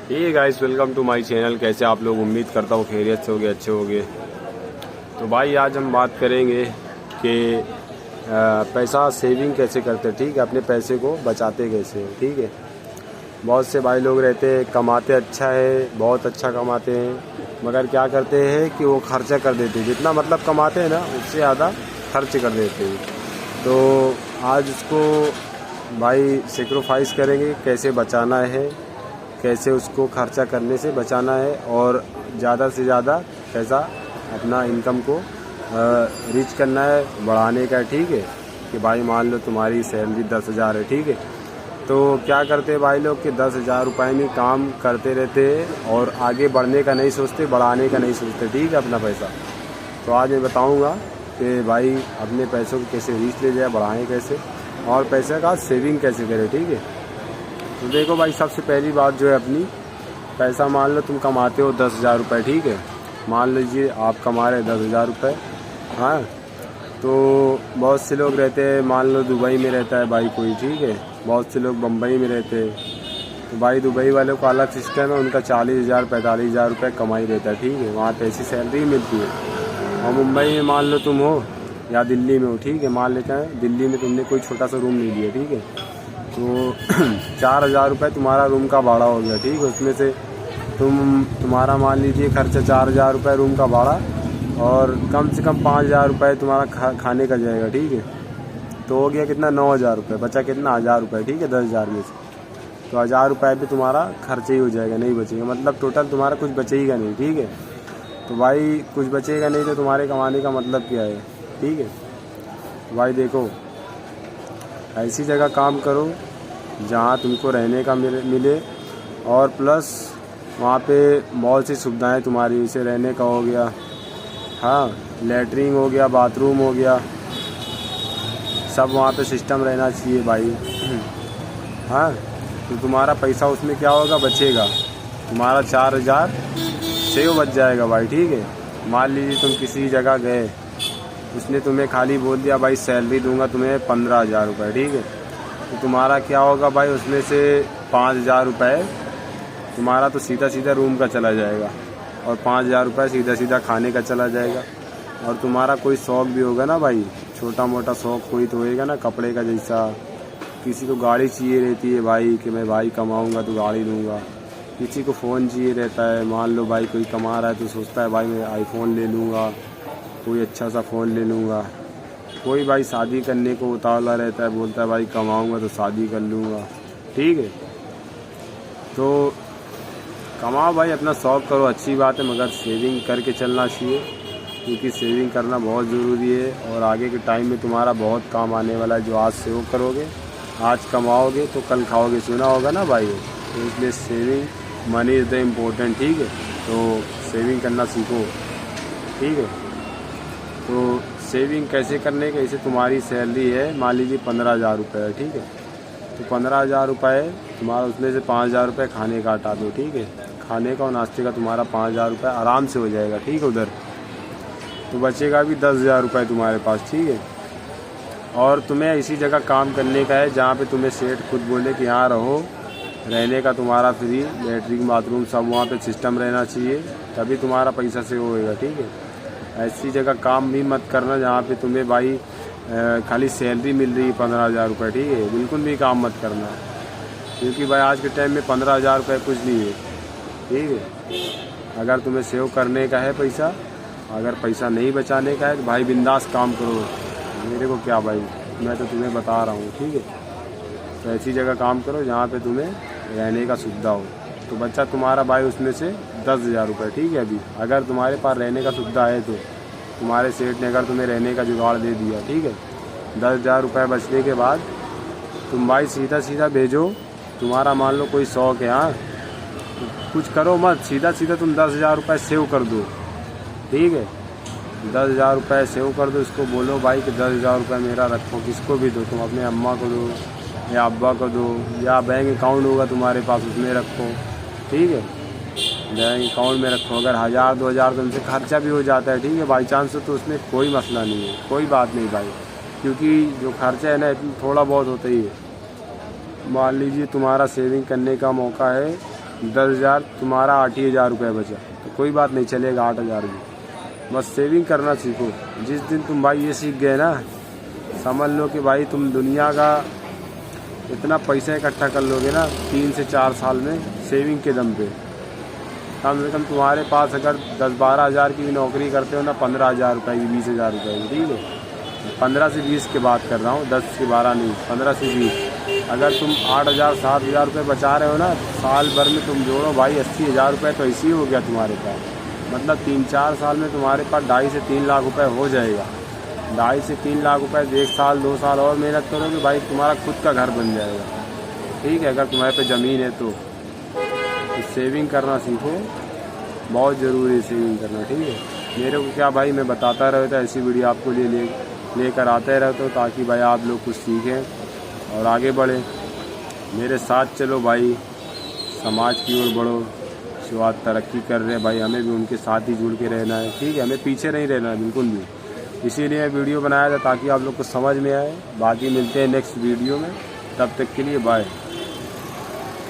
Hey guys, welcome to my channel. कैसे आप लोग? उम्मीद करता हूँ खैरियत से होगे, अच्छे होगे। तो भाई आज हम बात करेंगे कि पैसा सेविंग कैसे करते, ठीक है, अपने पैसे को बचाते कैसे, ठीक है। बहुत से भाई लोग रहते हैं, कमाते अच्छा है, बहुत अच्छा कमाते हैं, मगर क्या करते हैं कि वो खर्चा कर देते हैं। जितना मतलब कमाते हैं ना, उससे ज़्यादा खर्च कर देते हैं। तो आज उसको भाई सेक्रीफाइस करेंगे, कैसे बचाना है, कैसे उसको खर्चा करने से बचाना है और ज़्यादा से ज़्यादा पैसा अपना इनकम को रीच करना है, बढ़ाने का, ठीक है। कि भाई मान लो तुम्हारी सैलरी 10,000 है, ठीक है, तो क्या करते हैं भाई लोग कि 10,000 रुपये में काम करते रहते हैं और आगे बढ़ने का नहीं सोचते, बढ़ाने का नहीं सोचते, ठीक है, अपना पैसा। तो आज मैं बताऊँगा कि भाई अपने पैसों को कैसे रीच ले जाए, बढ़ाएँ कैसे और पैसे का सेविंग कैसे करें, ठीक है। तो देखो भाई, सबसे पहली बात जो है अपनी, पैसा मान लो तुम कमाते हो 10,000 रुपये, ठीक है। मान लीजिए आप कमा रहे 10,000 रुपये, हाँ। तो बहुत से लोग रहते हैं, मान लो दुबई में रहता है भाई कोई, ठीक है, बहुत से लोग बम्बई में रहते हैं। तो भाई दुबई वालों का अलग सिस्टम है, उनका 40,000 45,000 रुपये कमाई रहता है, ठीक है, वहाँ पे ऐसी सैलरी मिलती है। और मुंबई में मान लो तुम हो या दिल्ली में हो, ठीक है, मान लेते हैं दिल्ली में तुमने कोई छोटा सा रूम ले लिया, ठीक है, तो 4,000 रुपये तुम्हारा रूम का भाड़ा हो गया, ठीक है। उसमें से तुम्हारा मान लीजिए खर्चा 4,000 रुपये रूम का भाड़ा और कम से कम 5,000 रुपये तुम्हारा खाने का जाएगा, ठीक है। तो हो गया कितना, 9,000 रुपये, बचा कितना, 1,000 रुपये, ठीक है, 10,000 में से। तो 1,000 रुपये भी तुम्हारा खर्चा ही हो जाएगा, नहीं बचेगा, मतलब टोटल तुम्हारा कुछ बचेगा नहीं, ठीक है। तो भाई कुछ बचेगा नहीं तो तुम्हारे कमाने का मतलब क्या है, ठीक है। तो भाई देखो, ऐसी जगह काम करो जहाँ तुमको रहने का मिले और प्लस वहाँ पे बहुत सी सुविधाएं तुम्हारी, जैसे रहने का हो गया, हाँ, लेटरिन हो गया, बाथरूम हो गया, सब वहाँ पे सिस्टम रहना चाहिए भाई, हाँ। तो तुम्हारा पैसा उसमें क्या होगा, बचेगा, तुम्हारा 4,000 सेव बच जाएगा भाई, ठीक है। मान लीजिए तुम किसी जगह गए, उसने तुम्हें खाली बोल दिया भाई सैलरी दूंगा तुम्हें 15,000 रुपये, ठीक है। तो तुम्हारा क्या होगा भाई, उसमें से 5,000 रुपये तुम्हारा तो सीधा सीधा रूम का चला जाएगा और 5,000 रुपये सीधा सीधा खाने का चला जाएगा। और तुम्हारा कोई शौक़ भी होगा ना भाई, छोटा मोटा शौक़ कोई तो होएगा ना, कपड़े का जैसा, किसी को गाड़ी चाहिए रहती है भाई कि मैं भाई कमाऊँगा तो गाड़ी लूँगा, किसी को फ़ोन चाहिए रहता है, मान लो भाई कोई कमा रहा है तो सोचता है भाई मैं आईफोन ले लूँगा, कोई अच्छा सा फ़ोन ले लूँगा। कोई भाई शादी करने को उतावला रहता है, बोलता है भाई कमाऊँगा तो शादी कर लूँगा, ठीक है। तो कमाओ भाई, अपना शौक़ करो, अच्छी बात है, मगर सेविंग करके चलना चाहिए, क्योंकि सेविंग करना बहुत ज़रूरी है और आगे के टाइम में तुम्हारा बहुत काम आने वाला है। जो आज सेव करोगे, आज कमाओगे तो कल खाओगे, सुना होगा ना भाई। तो इसलिए saving money is the important, ठीक है। तो सेविंग करना सीखो, ठीक है। तो सेविंग कैसे करने के, जैसे तुम्हारी सैलरी है मान लीजिए 15,000 रुपये है, ठीक है। तो 15,000 रुपये तुम्हारा, उसमें से 5,000 रुपये खाने का हटा दो, ठीक है। खाने का और नाश्ते का तुम्हारा 5,000 रुपये आराम से हो जाएगा, ठीक है। उधर तो बचेगा भी 10,000 रुपये तुम्हारे पास, ठीक है। और तुम्हें इसी जगह काम करने का है जहाँ पे तुम्हें सेठ खुद बोले कि यहाँ रहो, रहने का तुम्हारा फ्री, लेटरिन बाथरूम सब वहाँ पे सिस्टम रहना चाहिए, तभी तुम्हारा पैसा सेव होएगा, ठीक है। ऐसी जगह काम भी मत करना जहाँ पे तुम्हें भाई खाली सैलरी मिल रही है 15,000 रुपये, ठीक है, बिल्कुल भी काम मत करना, क्योंकि भाई आज के टाइम में 15,000 रुपये कुछ नहीं है, ठीक है। अगर तुम्हें सेव करने का है पैसा, अगर पैसा नहीं बचाने का है तो भाई बिंदास काम करो, मेरे को क्या भाई, मैं तो तुम्हें बता रहा हूँ, ठीक है। तो ऐसी जगह काम करो जहाँ पे तुम्हें रहने का सुविधा हो। तो बच्चा तुम्हारा भाई उसमें से 10,000 रुपये, ठीक है। अभी अगर तुम्हारे पास रहने का सुविधा है तो तुम्हारे सेठ ने अगर तुम्हें रहने का जुगाड़ दे दिया, ठीक है, 10,000 रुपये बचने के बाद तुम भाई सीधा सीधा भेजो, तुम्हारा मान लो कोई शौक़ है, हाँ, तो कुछ करो मत, सीधा सीधा तुम 10,000 रुपये सेव कर दो, ठीक है। 10,000 रुपये सेव कर दो, इसको बोलो भाई कि 10,000 रुपये मेरा रखो, किसको भी दो, तुम अपने अम्मा को दो या अब्बा को दो, या बैंक अकाउंट होगा तुम्हारे पास उसमें रखो, ठीक है, बैंक अकाउंट में रखो। अगर 1,000 2,000 तो उनसे खर्चा भी हो जाता है, ठीक है, बाई चांस तो उसमें कोई मसला नहीं है, कोई बात नहीं भाई, क्योंकि जो खर्चा है ना थोड़ा बहुत होता ही है। मान लीजिए तुम्हारा सेविंग करने का मौका है 10,000 तुम्हारा 8,000 रुपये बचा, तो कोई बात नहीं, चलेगा 8,000 भी। बस सेविंग करना सीखो। जिस दिन तुम भाई ये सीख गए ना, समझ लो कि भाई तुम दुनिया का इतना पैसा इकट्ठा कर लोगे ना 3 से 4 साल में, सेविंग के दम पे। कम से कम तुम्हारे पास अगर 10-12 हज़ार की भी नौकरी करते हो ना, 15,000 रुपये की, 20,000 रुपये की, ठीक है, 15 से 20 की बात कर रहा हूँ, 10 से 12 नहीं, 15 से 20। अगर तुम 8,000 7,000 रुपये बचा रहे हो ना, साल भर में तुम जोड़ो भाई 80,000 रुपये तो ऐसे ही हो गया तुम्हारे पास। मतलब 3-4 साल में तुम्हारे पास 2.5 से 3 लाख रुपये हो जाएगा। 2.5 से 3 लाख रुपये 1 साल 2 साल और मेहनत करोगे भाई, तुम्हारा खुद का घर बन जाएगा, ठीक है, अगर तुम्हारे पे ज़मीन है तो। सेविंग करना सीखो, बहुत ज़रूरी है सेविंग करना, ठीक है। मेरे को क्या भाई, मैं बताता रहता, ऐसी वीडियो आपको लेकर आते रहता हूँ, ताकि भाई आप लोग कुछ सीखें और आगे बढ़ें। मेरे साथ चलो भाई, समाज की ओर बढ़ो। जो आज तरक्की कर रहे हैं भाई, हमें भी उनके साथ ही जुड़ के रहना है, ठीक है, हमें पीछे नहीं रहना है बिल्कुल भी। इसीलिए वीडियो बनाया था ताकि आप लोग को समझ में आए। बाकी मिलते हैं नेक्स्ट वीडियो में, तब तक के लिए बाय।